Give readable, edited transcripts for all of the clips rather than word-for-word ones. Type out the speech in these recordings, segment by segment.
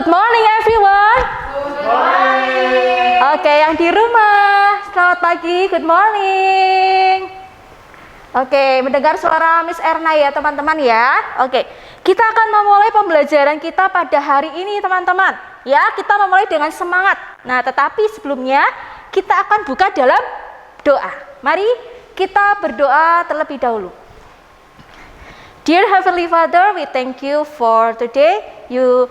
Good morning everyone. Good morning. Oke, yang di rumah, selamat pagi, good morning. Oke, mendengar suara Miss Erna ya teman-teman ya. Oke, kita akan memulai pembelajaran kita pada hari ini teman-teman. Ya, kita memulai dengan semangat. Nah, tetapi sebelumnya kita akan buka dalam doa. Mari kita berdoa terlebih dahulu. Dear Heavenly Father, we thank you for today. You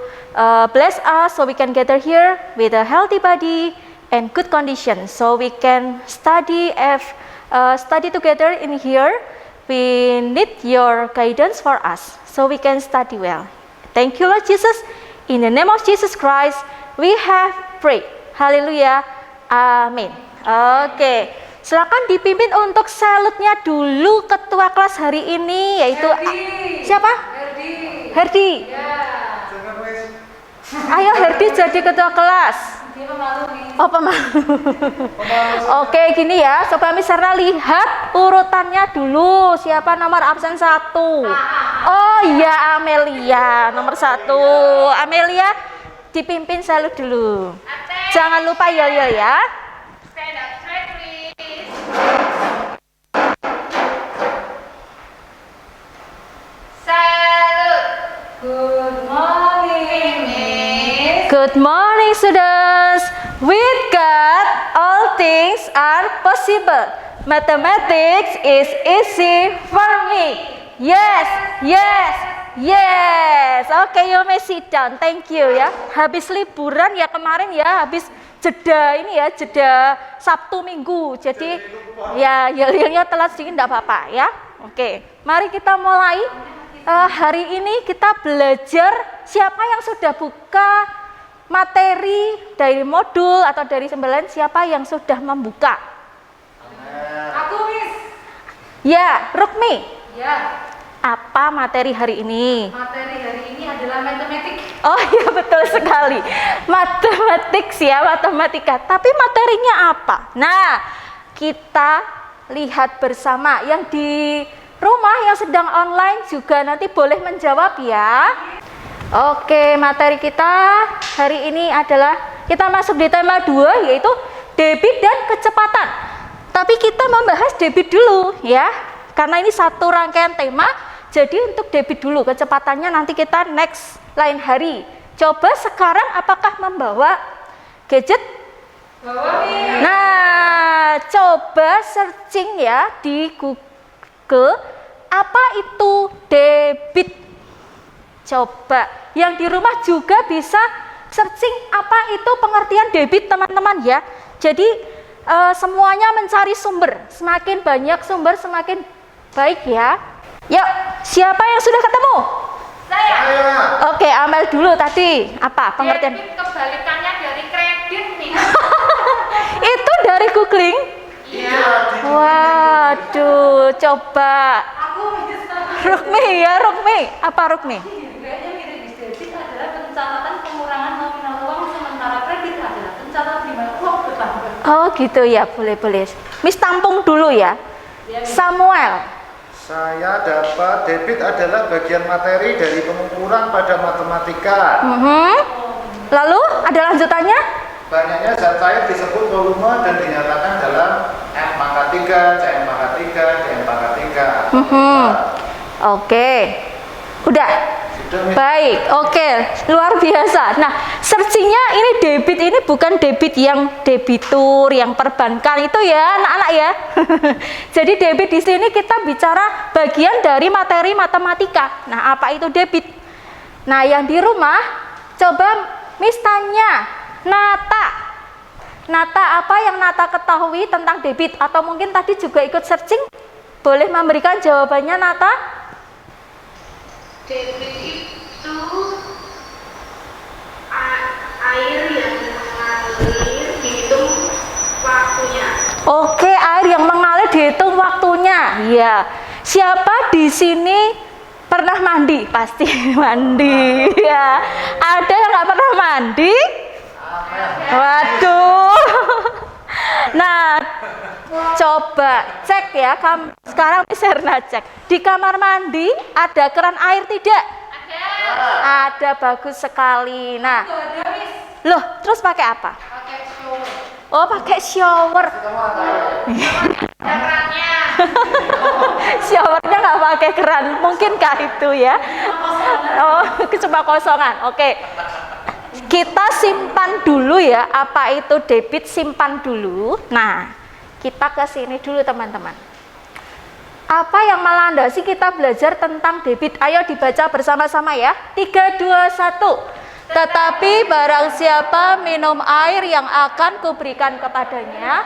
bless us so we can gather here with a healthy body and good condition, so we can study together in here. We need your guidance for us, so we can study well. Thank you, Lord Jesus. In the name of Jesus Christ, we have prayed. Haleluya. Amin. Oke. Silakan dipimpin untuk salutnya dulu ketua kelas hari ini, yaitu siapa? Herdi. Ya. Ayo Herdi jadi ketua kelas. Oh, pemalu. Oke, gini ya, Sobat Miss Erna lihat urutannya dulu. Siapa nomor absen 1? Oh iya, Amelia nomor 1. Amelia dipimpin salut dulu. Jangan lupa yel-yel ya. Stand up straight, please. Salute. Good morning, Miss. Good morning, students. With God, all things are possible. Mathematics is easy for me. Yes, yes, yes. Oke, you may sit down. Thank you ya. Habis liburan ya kemarin ya, habis jeda ini ya, jeda Sabtu Minggu. Jadi ya yel-yelnya telat sedikit enggak apa-apa ya. Oke, mari kita mulai. Hari ini kita belajar siapa yang sudah buka materi dari modul atau dari sembilan, siapa yang sudah membuka? Aku, Miss. Ya, Rukmi. Ya. Apa materi hari ini? Materi hari ini adalah matematik. Oh iya, betul sekali. Matematik ya, matematika. Tapi materinya apa? Nah, kita lihat bersama. Yang di rumah yang sedang online juga nanti boleh menjawab ya. Oke, materi kita hari ini adalah kita masuk di tema 2, yaitu debit dan kecepatan. Tapi kita membahas debit dulu ya, karena ini satu rangkaian tema. Jadi untuk debit dulu, kecepatannya nanti kita next lain hari. Coba sekarang apakah membawa gadget? Bawa, Miss. Nah, coba searching ya di Google, apa itu debit? Coba, yang di rumah juga bisa searching apa itu pengertian debit teman-teman ya. Jadi semuanya mencari sumber, semakin banyak sumber semakin baik ya. Yuk, siapa yang sudah ketemu? Saya. Oke, Amel dulu tadi apa pengertian? Debit kebalikannya dari kredit, Miss. Itu dari googling? Iya. Waduh, coba Aku, Miss. Rukmi ya, Rukmi. Apa Rukmi? Kayaknya mirip. Debit adalah pencatatan pengurangan nominal uang, sementara kredit adalah pencatatan di mana uang bertambah. Oh gitu ya, boleh-boleh. Miss tampung dulu ya. Samuel. Saya dapat debit adalah bagian materi dari pengukuran pada matematika. Lalu ada lanjutannya? Banyaknya zat cair disebut volume dan dinyatakan dalam M pangkat 3, Cm pangkat 3, Dm pangkat 3. Oke. Udah? Sudah, Miss. Baik, oke, luar biasa. Nah, searchingnya ini debit ini bukan debit yang debitur, yang perbankan itu ya, anak-anak ya. Jadi debit di sini kita bicara bagian dari materi matematika. Nah, apa itu debit? Nah, yang di rumah, coba Miss tanya, Nata, apa yang Nata ketahui tentang debit? Atau mungkin tadi juga ikut searching? Boleh memberikan jawabannya, Nata? Debit itu air yang mengalir dihitung waktunya. Oke, air yang mengalir dihitung waktunya. Iya. Siapa di sini pernah mandi? Pasti mandi. Ya. Ada yang nggak pernah mandi? Waduh. Nah, coba cek ya. Sekarang Miss Erna cek. Di kamar mandi ada keran air tidak? Ada. Ada, bagus sekali. Nah, Nggak ada, Miss. loh, terus pakai apa? Pakai shower. Oh, pakai shower. Kamu ada ya? Kerannya. Showernya nggak pakai keran, mungkinkah itu ya? Oh, cuma kosongan. Oke. Kita simpan dulu ya, apa itu debit, simpan dulu. Nah, kita ke sini dulu teman-teman. Apa yang melandasi kita belajar tentang debit? Ayo dibaca bersama-sama ya. 3, 2, 1. Tetapi barang siapa minum air yang akan kuberikan kepadanya,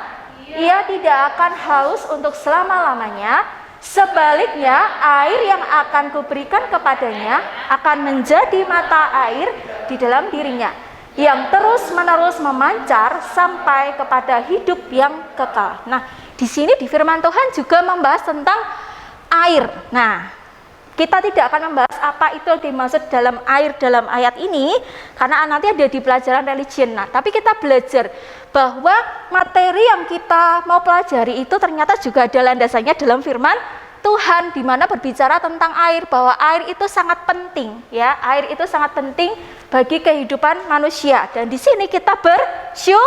ia tidak akan haus untuk selama-lamanya. Sebaliknya, air yang akan kuberikan kepadanya akan menjadi mata air di dalam dirinya, yang terus-menerus memancar sampai kepada hidup yang kekal. Nah, di sini di firman Tuhan juga membahas tentang air. Nah, kita tidak akan membahas apa itu yang dimaksud dalam air dalam ayat ini, karena nanti ada di pelajaran religion. Nah, tapi kita belajar bahwa materi yang kita mau pelajari itu ternyata juga ada landasannya dalam firman Tuhan, di mana berbicara tentang air, bahwa air itu sangat penting, ya, air itu sangat penting bagi kehidupan manusia. Dan di sini kita bersyukur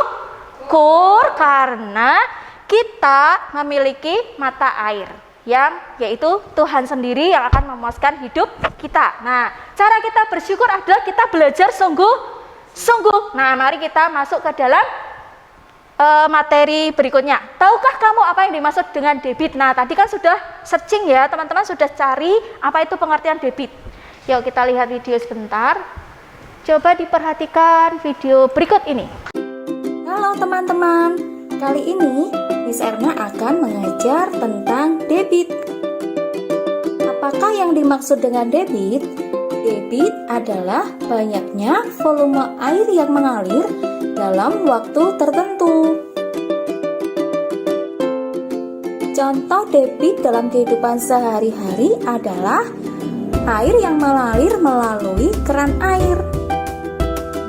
karena kita memiliki mata air, yang yaitu Tuhan sendiri yang akan memuaskan hidup kita. Nah, cara kita bersyukur adalah kita belajar sungguh-sungguh. Nah, mari kita masuk ke dalam materi berikutnya. Tahukah kamu apa yang dimaksud dengan debit? Nah, tadi kan sudah searching ya, teman-teman sudah cari apa itu pengertian debit. Yuk kita lihat video sebentar. Coba diperhatikan video berikut ini. Halo teman-teman, kali ini Miss Erna akan mengajar tentang debit. Apakah yang dimaksud dengan debit? Debit adalah banyaknya volume air yang mengalir dalam waktu tertentu. Contoh debit dalam kehidupan sehari-hari adalah air yang mengalir melalui keran air.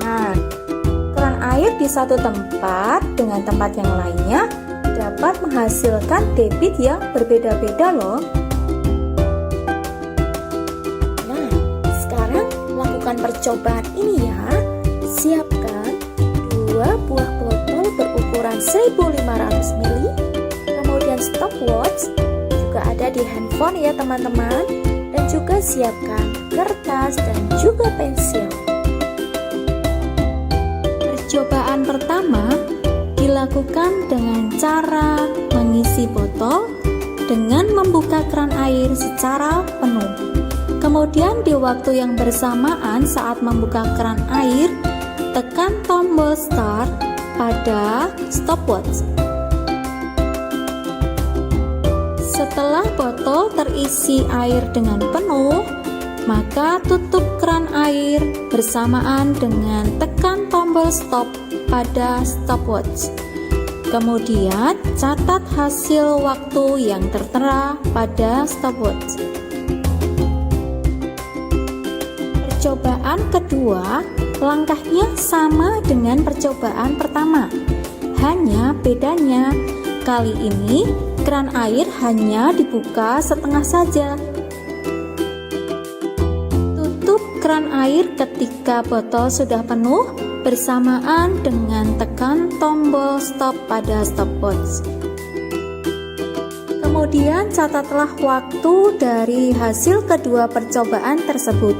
Nah, keran air di satu tempat dengan tempat yang lainnya dapat menghasilkan debit yang berbeda-beda loh. Nah, sekarang lakukan percobaan ini ya. Siapkan 2 buah botol berukuran 1500 ml, kemudian stopwatch, juga ada di handphone ya teman-teman, dan juga siapkan kertas dan juga pensil. Percobaan pertama dilakukan dengan cara mengisi botol dengan membuka keran air secara penuh. Kemudian di waktu yang bersamaan saat membuka keran air, tekan tombol start pada stopwatch. Setelah botol terisi air dengan penuh, maka tutup keran air bersamaan dengan tekan tombol stop pada stopwatch. Kemudian catat hasil waktu yang tertera pada stopwatch. Percobaan kedua, langkahnya sama dengan percobaan pertama. Hanya bedanya, kali ini keran air hanya dibuka setengah saja. Tutup keran air ketika botol sudah penuh bersamaan dengan tekan tombol stop pada stopwatch. Kemudian catatlah waktu dari hasil kedua percobaan tersebut.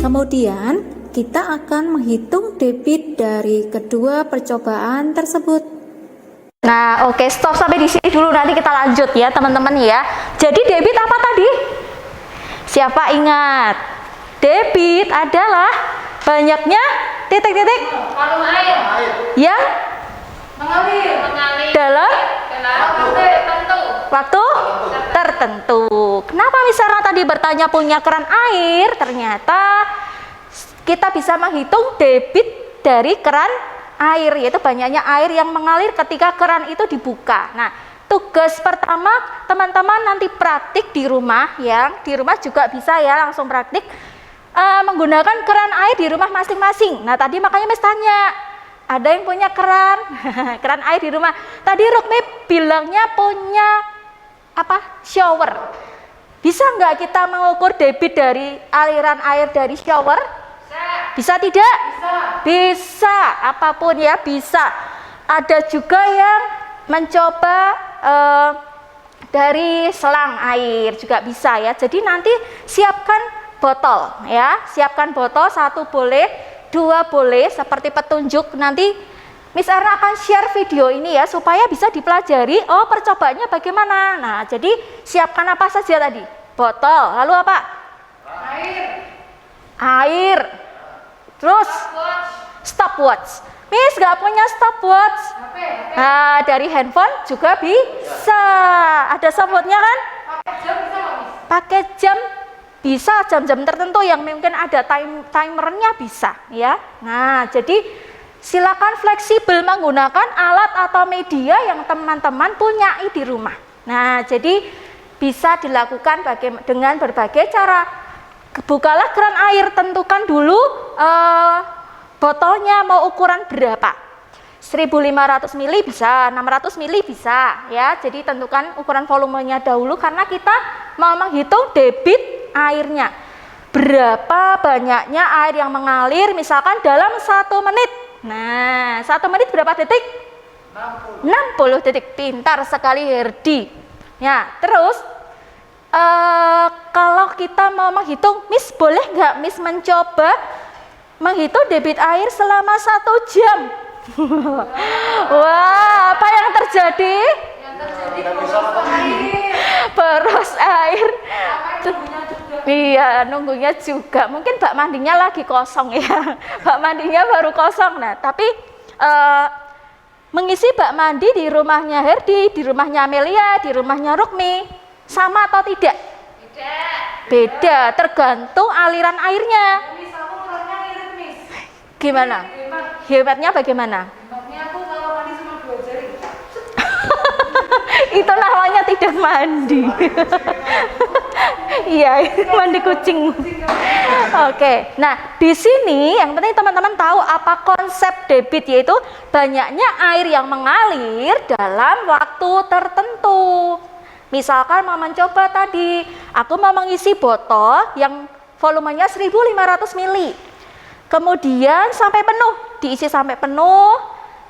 Kemudian kita akan menghitung debit dari kedua percobaan tersebut. Nah, oke, stop sampai di sini dulu, nanti kita lanjut ya teman-teman ya. Jadi debit apa tadi? Siapa ingat? Debit adalah banyaknya titik-titik Volume air yang mengalir dalam waktu tertentu. waktu tertentu. Kenapa misalnya tadi bertanya punya keran air? Ternyata kita bisa menghitung debit dari keran air, yaitu banyaknya air yang mengalir ketika keran itu dibuka. Nah, tugas pertama teman-teman nanti praktik di rumah, yang di rumah juga bisa ya langsung praktik menggunakan keran air di rumah masing-masing. Nah, tadi makanya Miss tanya, ada yang punya keran keran air di rumah. Tadi Rukmi bilangnya punya apa? Shower. Bisa nggak kita mengukur debit dari aliran air dari shower? Bisa tidak? Bisa, apapun ya bisa. Ada juga yang mencoba dari selang air juga bisa ya. Jadi nanti siapkan botol ya, siapkan botol, 1 boleh, 2 boleh, seperti petunjuk. Nanti Miss Erna akan share video ini ya supaya bisa dipelajari. Oh, percobaannya bagaimana. Nah, jadi siapkan apa saja tadi? Botol, lalu apa? Air. Terus stopwatch. Miss nggak punya stopwatch? Nah, dari handphone juga bisa. Ada stopwatchnya kan? Pakai jam bisa, jam-jam tertentu yang mungkin ada timernya bisa ya. Nah, jadi silakan fleksibel menggunakan alat atau media yang teman-teman punyai di rumah. Nah, jadi bisa dilakukan dengan berbagai cara. Bukalah keran air, tentukan dulu botolnya mau ukuran berapa. 1500 ml bisa, 600 ml bisa ya. Jadi tentukan ukuran volumenya dahulu karena kita mau menghitung debit airnya. Berapa banyaknya air yang mengalir misalkan dalam 1 menit. Nah, 1 menit berapa detik? 60 detik. Pintar sekali Herdi. Ya, terus kalau kita mau menghitung, Miss boleh nggak Miss mencoba menghitung debit air selama 1 jam? Wah, apa yang terjadi? Boros air. Iya, nunggunya juga. Mungkin bak mandinya lagi kosong ya. Bak mandinya baru kosong. Nah, tapi mengisi bak mandi di rumahnya Herdi, di rumahnya Amelia, di rumahnya Rukmi, sama atau tidak? Beda, tergantung aliran airnya. Gimana? Hebatnya bagaimana? Aku kalau mandi cuma 2 jari. Itu namanya tidak mandi. Iya, mandi kucing. Oke, nah di sini yang penting teman-teman tahu apa konsep debit, yaitu banyaknya air yang mengalir dalam waktu tertentu. Misalkan mau mencoba tadi, aku mau mengisi botol yang volumenya 1500 ml. Kemudian sampai penuh, diisi sampai penuh,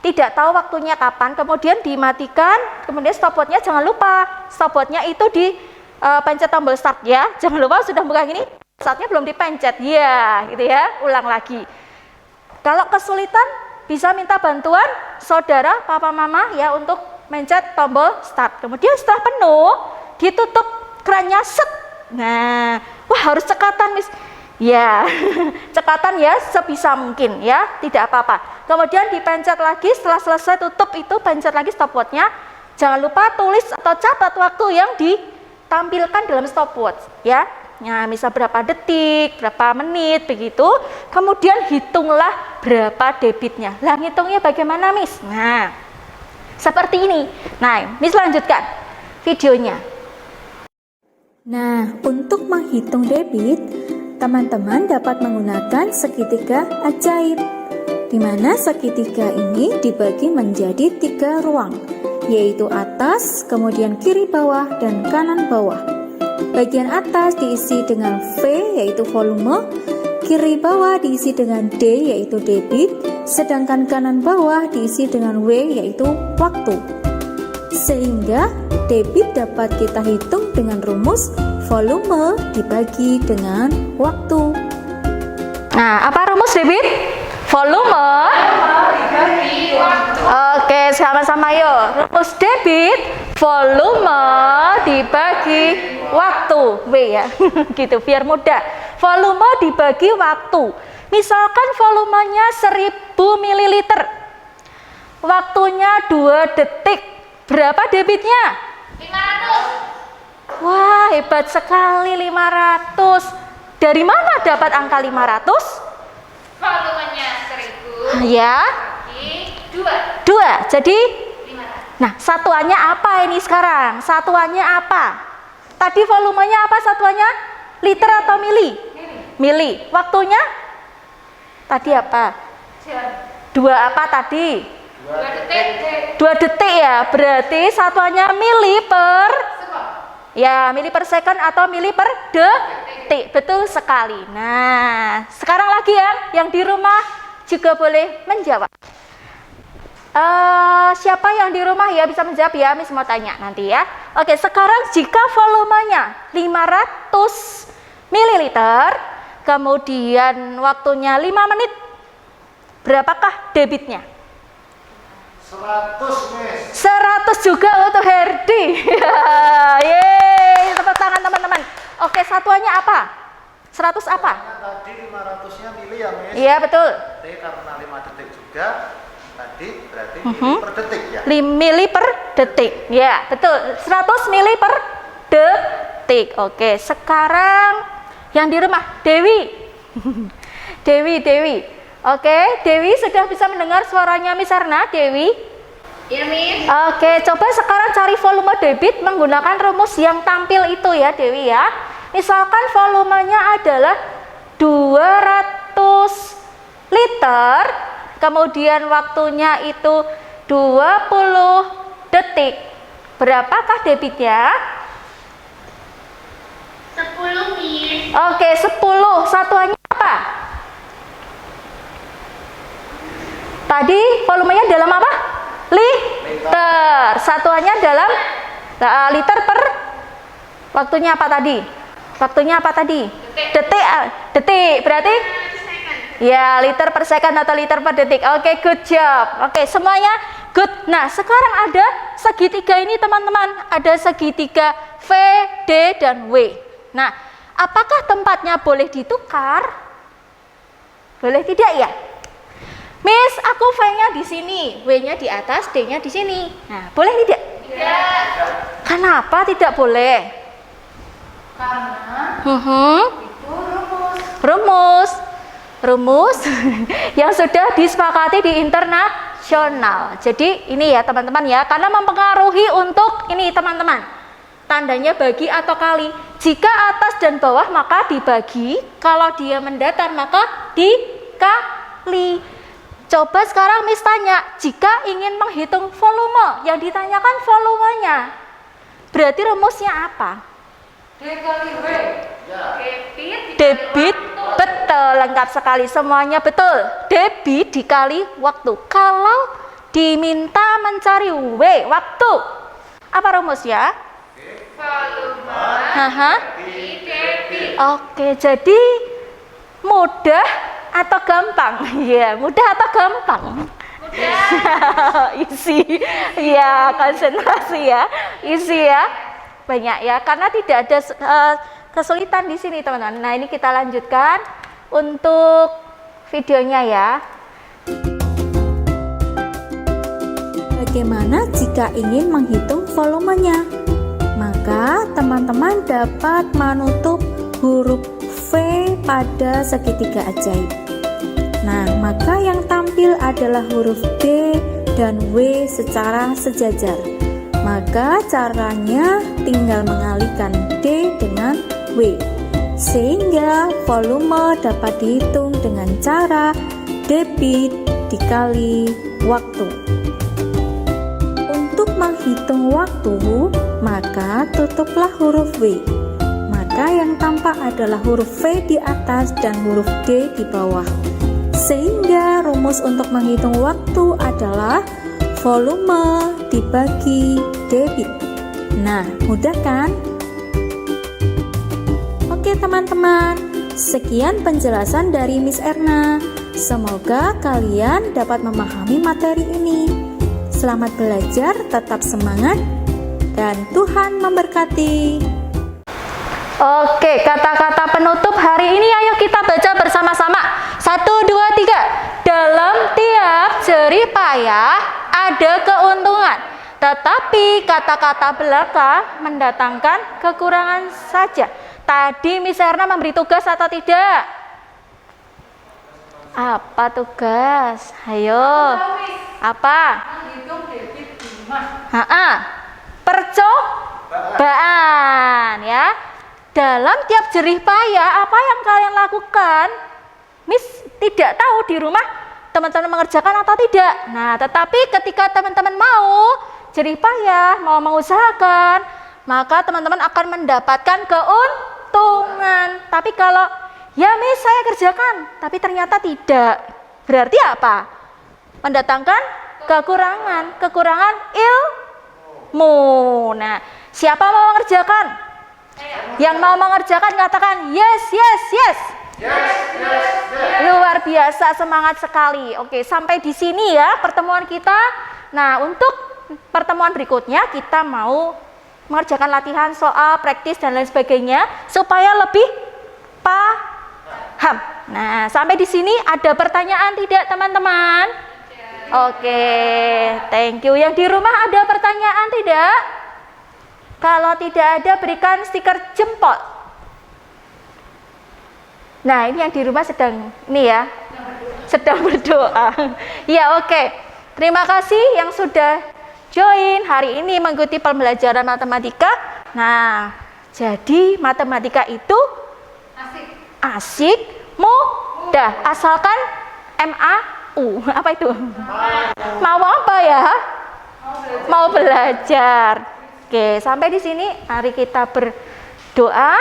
tidak tahu waktunya kapan, kemudian dimatikan, kemudian stopwatchnya jangan lupa, stopwatchnya itu di pencet tombol start ya, jangan lupa sudah buka ini, startnya belum dipencet, ya gitu ya, ulang lagi. Kalau kesulitan bisa minta bantuan saudara, papa, mama ya untuk mencet tombol start, kemudian setelah penuh, ditutup kerannya, set. Nah, wah harus cekatan Miss. Ya, cekatan ya sebisa mungkin ya, tidak apa-apa. Kemudian dipencet lagi, setelah selesai tutup itu pencet lagi stopwatchnya. Jangan lupa tulis atau catat waktu yang ditampilkan dalam stopwatch ya. Nah, misal berapa detik, berapa menit begitu. Kemudian hitunglah berapa debitnya. Lah ngitungnya bagaimana Miss? Nah, seperti ini. Nah, Miss lanjutkan videonya. Nah, untuk menghitung debit, teman-teman dapat menggunakan segitiga ajaib, di mana segitiga ini dibagi menjadi 3 ruang, yaitu atas, kemudian kiri bawah, dan kanan bawah. Bagian atas diisi dengan V, yaitu volume, kiri bawah diisi dengan D, yaitu debit, sedangkan kanan bawah diisi dengan W, yaitu waktu. Sehingga debit dapat kita hitung dengan rumus volume dibagi dengan waktu. Nah, apa rumus debit? Volume dibagi waktu. Oke, sama-sama yuk. Rumus debit, volume dibagi waktu. W ya, gitu biar mudah. Volume dibagi waktu. Misalkan volumenya 1000 ml. Waktunya 2 detik. Berapa debitnya? 500. Wah, hebat sekali 500. Dari mana dapat angka 500? Volumenya 1000. Ya. Bagi 2. 2. Jadi 500. nah, satuannya apa ini sekarang? Satuannya apa? Tadi volumenya apa satuannya? Liter atau mili? Mili. Waktunya? Tadi apa? Jam. 2 apa tadi? 2 detik. 2 detik ya. Berarti satuannya mili per Ya, mili per second atau mili per detik. Betul sekali. Nah, sekarang lagi yang di rumah juga boleh menjawab. Siapa yang di rumah ya bisa menjawab ya, Miss mau tanya nanti ya. Oke, sekarang jika volumenya 500 ml, kemudian waktunya 5 menit, berapakah debitnya? 100, Miss. 100 juga untuk Herdi. Yeay, tepuk tangan teman-teman. Oke, satuannya apa? 100 apa? Tadi 500-nya mili ya, Miss. Iya, betul. T karena 5 detik juga. Tadi berarti mili per detik ya. 5 mili per detik. Ya, betul. 100 mili per detik. Oke, sekarang yang di rumah Dewi. Dewi. Oke, Dewi sudah bisa mendengar suaranya Miss Erna, Dewi? Ya, Miss. Oke, coba sekarang cari volume debit menggunakan rumus yang tampil itu ya, Dewi ya. Misalkan volumenya adalah 200 liter, kemudian waktunya itu 20 detik. Berapakah debitnya? 10, Miss. Oke, 10. Satuannya apa? Tadi volumenya dalam apa? Liter. Satuannya dalam liter per waktunya apa tadi? Waktunya apa tadi? Detik. Berarti ya, liter per second atau liter per detik. Oke, good job. Oke, semuanya good. Nah, sekarang ada segitiga ini teman-teman. Ada segitiga V, D, dan W. Nah, apakah tempatnya boleh ditukar? Boleh tidak ya? Miss, aku V-nya di sini, W-nya di atas, D-nya di sini. Nah, boleh tidak? Tidak. Kenapa tidak boleh? Karena itu rumus yang sudah disepakati di internasional. Jadi ini ya teman-teman ya, karena mempengaruhi untuk ini teman-teman. Tandanya bagi atau kali. Jika atas dan bawah maka dibagi, kalau dia mendatar maka dikali. Coba sekarang Miss tanya, jika ingin menghitung volume, yang ditanyakan volumenya, berarti rumusnya apa? D kali W. Debit, betul, lengkap sekali, semuanya betul. Debit dikali waktu. Kalau diminta mencari W, waktu, apa rumusnya? Volume debit. Oke, jadi mudah atau gampang? Iya, mudah atau gampang? Isi, ya, konsentrasi ya, isi ya, banyak ya, karena tidak ada kesulitan di sini teman-teman. Nah, ini kita lanjutkan untuk videonya ya. Bagaimana jika ingin menghitung volumenya? Maka teman-teman dapat menutup huruf V pada segitiga ajaib. Nah, maka yang tampil adalah huruf D dan W secara sejajar. Maka caranya tinggal mengalihkan D dengan W, sehingga volume dapat dihitung dengan cara debit dikali waktu. Untuk menghitung waktu, maka tutuplah huruf W. Maka yang tampak adalah huruf V di atas dan huruf D di bawah. Sehingga rumus untuk menghitung waktu adalah volume dibagi debit. Nah, mudah kan? Oke teman-teman, sekian penjelasan dari Miss Erna. Semoga kalian dapat memahami materi ini. Selamat belajar, tetap semangat, dan Tuhan memberkati. Oke, kata-kata penutup hari ini ayo kita baca bersama-sama. 1, 2, 3. Dalam tiap jerih payah ada keuntungan, tetapi kata-kata belaka mendatangkan kekurangan saja. Tadi Miss Erna memberi tugas atau tidak? Apa tugas? Ayo. Apa? menghitung debit rumah. Percobaan ya. Dalam tiap jerih payah apa yang kalian lakukan? Miss tidak tahu di rumah teman-teman mengerjakan atau tidak. Nah, tetapi ketika teman-teman mau jerih payah, mau mengusahakan, maka teman-teman akan mendapatkan keuntungan. Tapi kalau ya Miss saya kerjakan, tapi ternyata tidak, berarti apa? Mendatangkan kekurangan ilmu. Nah, siapa mau mengerjakan? Yang mau mengerjakan katakan yes, yes, yes. Luar biasa, semangat sekali. Oke, sampai di sini ya pertemuan kita. Nah, untuk pertemuan berikutnya kita mau mengerjakan latihan soal, praktis dan lain sebagainya supaya lebih paham. Nah, sampai di sini ada pertanyaan tidak teman-teman? Oke, thank you. Yang di rumah ada pertanyaan tidak? Kalau tidak ada berikan stiker jempol. Nah, ini yang di rumah sedang berdoa. Ya, oke. Terima kasih yang sudah join hari ini mengikuti pembelajaran matematika. Nah, jadi matematika itu asik, mudah, asalkan MAU. Apa itu? Mau apa ya? Mau belajar. Oke, sampai di sini mari kita berdoa.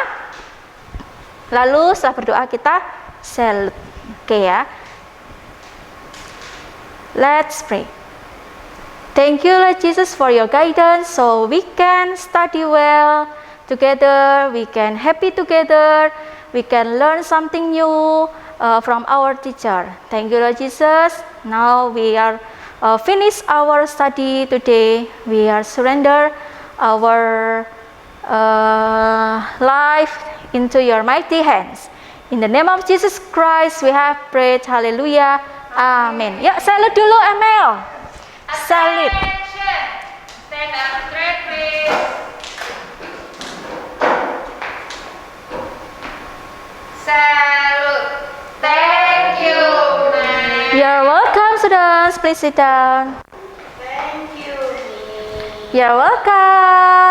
Lalu setelah berdoa kita salute. Oke ya. Let's pray. Thank you Lord Jesus for your guidance so we can study well together, we can happy together, we can learn something new from our teacher. Thank you Lord Jesus. Now we are finish our study today. We are surrender our life into your mighty hands. In the name of Jesus Christ we have prayed. Hallelujah. Amin. Yuk salute dulu Emil. Salute. Attention. Stand up straight, please. Salute. Thank you, ma'am. You're welcome students. Please sit down. Thank you, Miss. You're welcome.